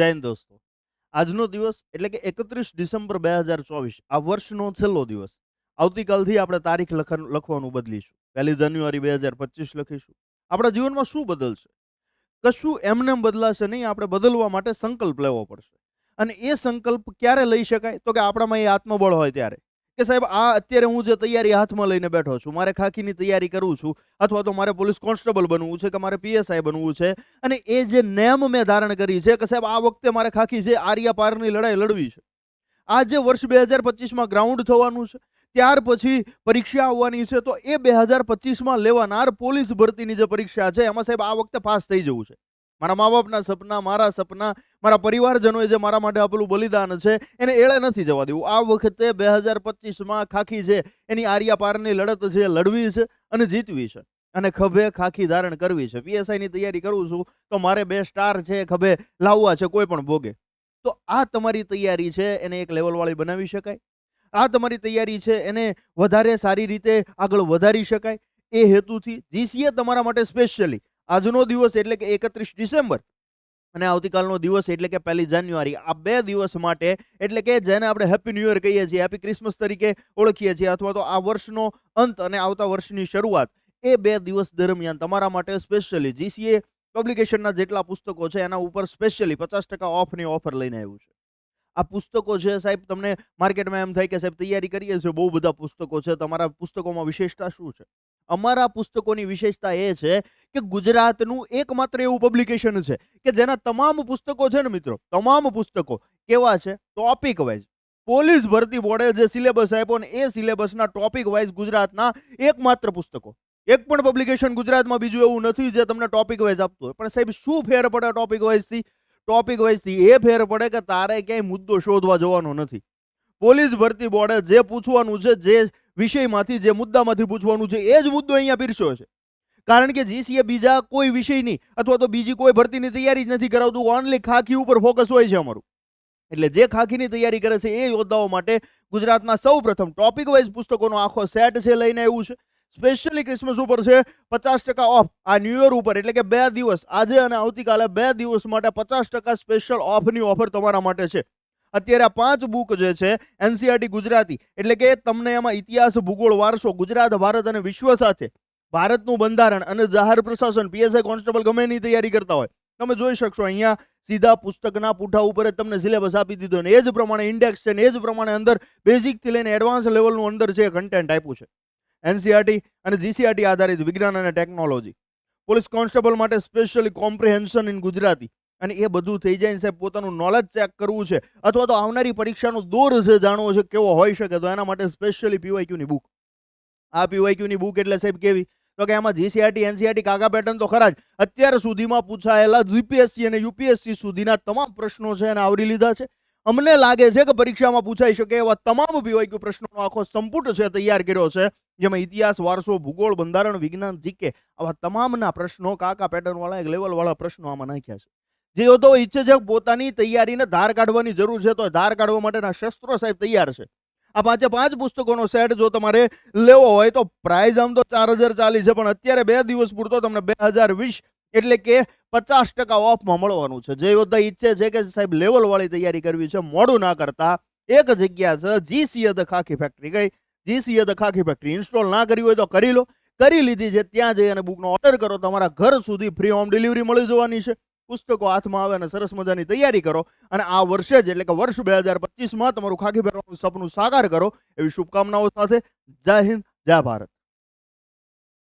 જય હિન્દ દોસ્તો. આજનો દિવસ એટલે કે 31 ડિસેમ્બર 2024 આ વર્ષનો છેલ્લો દિવસ. આવતીકાલથી આપણે તારીખ લખવાનું બદલીશું. 1 જાન્યુઆરી 2025 લખીશું. આપણા જીવનમાં શું બદલશે? કશું એમને બદલાશે નહીં. આપણે બદલવા માટે સંકલ્પ લેવો પડશે. અને એ સંકલ્પ ક્યારે લઈ શકાય? તો કે આપણામાં એ આત્મબળ હોય ત્યારે. કે સાહેબ આ અત્યારે હું જે તૈયારી હાથમાં લઈને બેઠો છું, મારે ખાખીની તૈયારી કરું છું, અથવા તો મારે પોલીસ કોન્સ્ટેબલ બનવું છે કે મારે પીએસઆઈ બનવું છે, અને એ જે નેમ મેં ધારણ કરી છે કે સાહેબ આ વખતે મારે ખાખી છે આર્યા પારની લડાઈ લડવી છે. આ જે વર્ષ 2025માં ગ્રાઉન્ડ થવાનું છે, ત્યાર પછી પરીક્ષા આવવાની છે, તો એ 2025માં લેવાનાર પોલીસ ભરતીની જે પરીક્ષા છે એમાં સાહેબ આ વખતે પાસ થઈ જવું છે. મારા મા બાપના સપના, મારા સપના, મારા પરિવારજનોએ જે મારા માટે આપેલું બલિદાન છે એને એળે નથી જવા દેવું. આ વખતે 2025માં ખાખી છે એની આર્યા પારની લડત છે લડવી છે અને જીતવી છે, અને ખભે ખાખી ધારણ કરવી છે. પીએસઆઈની તૈયારી કરું છું તો મારે 2 સ્ટાર છે ખભે લાવવા છે કોઈ પણ ભોગે. તો આ તમારી તૈયારી છે એને એક લેવલવાળી બનાવી શકાય. આ તમારી તૈયારી છે એને વધારે સારી રીતે આગળ વધારી શકાય. એ હેતુથી જીસીએ તમારા માટે સ્પેશિયલી આજનો દિવસ એટલે કે 31 ડિસેમ્બર અને આવતીકાલનો દિવસ એટલે કે 1 જાન્યુઆરી, આ 2 દિવસ માટે, એટલે કે જેને આપણે હેપી ન્યૂ યર કહીએ છીએ, હેપી ક્રિસમસ તરીકે ઓળખીએ છીએ, અથવા તો આ વર્ષનો અંત અને આવતા વર્ષની શરૂઆત, એ 2 દિવસ દરમિયાન તમારા માટે સ્પેશિયલી જીસીએ પબ્લિકેશનના જેટલા પુસ્તકો છે એના ઉપર સ્પેશિયલી 50% ઓફની ઓફર લઈને આવ્યું છે. આ પુસ્તકો છે સાહેબ, તમને માર્કેટમાં એમ થાય કે સાહેબ તૈયારી કરીએ છીએ, બહુ બધા પુસ્તકો છે, તમારા પુસ્તકોમાં વિશેષતા શું છે? અમારા પુસ્તકોની વિશેષતા એ છે કે ગુજરાતનું એકમાત્ર એવું પબ્લિકેશન છે કે જેના તમામ પુસ્તકો છે ને મિત્રો, તમામ પુસ્તકો કેવા છે? Topic wise. પોલીસ ભરતી બોર્ડે જે સિલેબસ આપ્યો ને એ સિલેબસના ટોપિક વાઇઝ ગુજરાતના એકમાત્ર પુસ્તકો. એક પણ પબ્લિકેશન ગુજરાતમાં બીજું એવું નથી જે તમને ટોપિક વાઇઝ આપતું હોય. પણ સાહેબ શું ફેર પડે ટોપિક વાઇઝથી? ટોપિક વાઇઝથી એ ફેર પડે કે તારે ક્યાંય મુદ્દો શોધવા જવાનો નથી. પોલીસ ભરતી બોર્ડે જે પૂછવાનું છે, જે વિષયમાંથી, જે મુદ્દામાંથી પૂછવાનું છે, એ જ મુદ્દો અહીંયા પીરસ્યો છે. કારણ કે જીસીએ બીજા કોઈ વિષયની અથવા તો બીજી કોઈ ભરતીની તૈયારી જ નથી કરાવતું. ઓનલી ખાખી ઉપર ફોકસ હોય છે અમારું. એટલે જે ખાખીની તૈયારી કરે છે એ યોદ્ધાઓ માટે ગુજરાતના સૌપ્રથમ ટોપિક વાઇઝ પુસ્તકોનો આખો સેટ છે લઈને આવ્યું છે. સ્પેશિયલી ક્રિસમસ ઉપર છે 50% ઓફ. આ ન્યૂ યર ઉપર એટલે કે 2 દિવસ, આજે અને આવતીકાલે 2 દિવસ માટે 50% સ્પેશિયલ ઓફની ઓફર તમારા માટે છે. અત્યારે આ 5 બુક જે છે એનસીઈઆરટી ગુજરાતી, એટલે કે તમને એમાં ઇતિહાસ, ભૂગોળ, વારસો, ગુજરાત, ભારત અને વિશ્વ સાથે ભારતનું બંધારણ અને જાહેર પ્રશાસન, પીએસઆઈ કોન્સ્ટેબલ ગમે એની તૈયારી કરતા હોય, તમે જોઈ શકશો અહીંયા સીધા પુસ્તકના પૂઠા ઉપર જ તમને સિલેબસ આપી દીધો, ને એ જ પ્રમાણે ઇન્ડેક્સ છે, ને એ જ પ્રમાણે અંદર બેઝિકથી લઈને એડવાન્સ લેવલનું અંદર છે કન્ટેન્ટ આપ્યું છે. એનસીઈઆરટી અને જીસીઆરટી આધારિત વિજ્ઞાન અને ટેકનોલોજી. પોલીસ કોન્સ્ટેબલ માટે સ્પેશિયલી કોમ્પ્રિહેન્શન ઇન ગુજરાતી. અને એ બધું થઈ જાય ને સાહેબ, પોતાનું નોલેજ ચેક કરવું છે અથવા તો આવનારી પરીક્ષાનો દોર છે જાણવો છે કેવો હોઈ શકે, તો એના માટે સ્પેશિયલી પીવાયક્યુની બુક. આ પીવાયક્યુની બુક એટલે સાહેબ કેવી? તો કે એમાં જીસીઆરટી, એનસીઈઆરટી, કાગા પેટર્ન તો ખરા જ, અત્યાર સુધીમાં પૂછાયેલા જીપીએસસી અને યુપીએસસી સુધીના તમામ પ્રશ્નો છે એને આવરી લીધા છે. અમને લાગે છે કે પરીક્ષામાં પૂછાઈ શકે એવા તમામ પીવાયક્યુ પ્રશ્નોનો આખો સંપુટ છે તૈયાર કર્યો છે, જેમાં ઇતિહાસ, વારસો, ભૂગોળ, બંધારણ, વિજ્ઞાન, જીકે, આવા તમામના પ્રશ્નો, કાકા પેટર્ન વાળા, એક લેવલ વાળા પ્રશ્નો આમાં નાખ્યા છે. જે યોદ્ધાઓ ઈચ્છે છે પોતાની તૈયારીને ધાર કાઢવાની જરૂર છે, તો ધાર કાઢવા માટેના શસ્ત્રો સાહેબ તૈયાર છે. આ 5 પુસ્તકોનો સેટ જો તમારે લેવો હોય તો પ્રાઇસ આમ તો 4040 છે, પણ અત્યારે 2 દિવસ પૂરતો તમને 2020 એટલે કે 50% ઓફમાં મળવાનું છે. જે યોદ્ધા ઈચ્છે છે કે સાહેબ લેવલ વાળી તૈયારી કરવી છે, મોડું ના કરતા એક જગ્યા છે જીસીએ ધ ખાખી ફેક્ટરી. કઈ? GCA the Khakhi factory. Install ના કરી હોય તો કરી લો. કરી લીધી છે ત્યાં જઈ અને બુકનો ઓર્ડર કરો, તમારા ઘર સુધી ફ્રી હોમ ડિલિવરી મળી જવાની છે. પુસ્તકો હાથમાં આવે અને સરસ મજાની તૈયારી કરો, અને આ વર્ષે જ એટલે કે વર્ષ 2025માં તમારું ખાખી પહેરવાનું સપનું સાકાર કરો, એવી શુભકામનાઓ સાથે જય હિન્દ, જય ભારત.